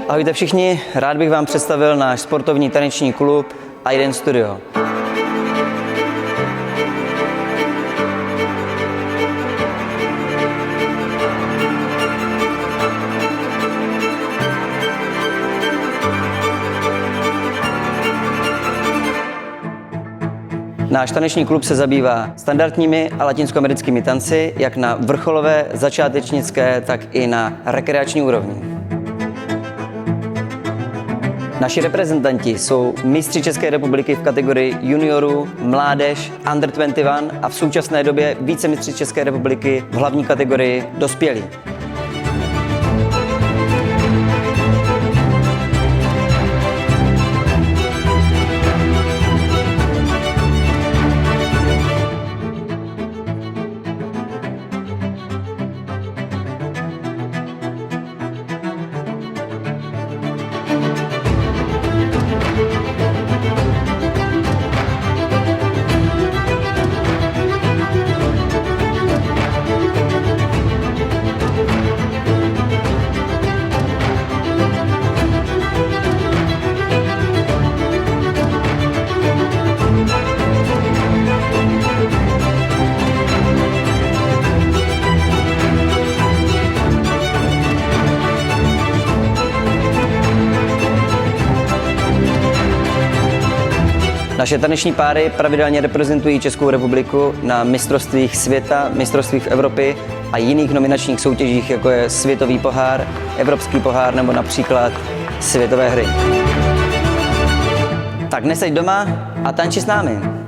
Ahojte všichni, rád bych vám představil náš sportovní taneční klub Aiden Studio. Náš taneční klub se zabývá standardními a latinskoamerickými tanci, jak na vrcholové, začátečnické, tak i na rekreační úrovni. Naši reprezentanti jsou mistři České republiky v kategorii juniorů, mládež, under 21 a v současné době vícemistři České republiky v hlavní kategorii dospělí. Naše taneční páry pravidelně reprezentují Českou republiku na mistrovstvích světa, mistrovstvích Evropy a jiných nominačních soutěžích, jako je světový pohár, evropský pohár nebo například světové hry. Tak neseď doma a tanči s námi.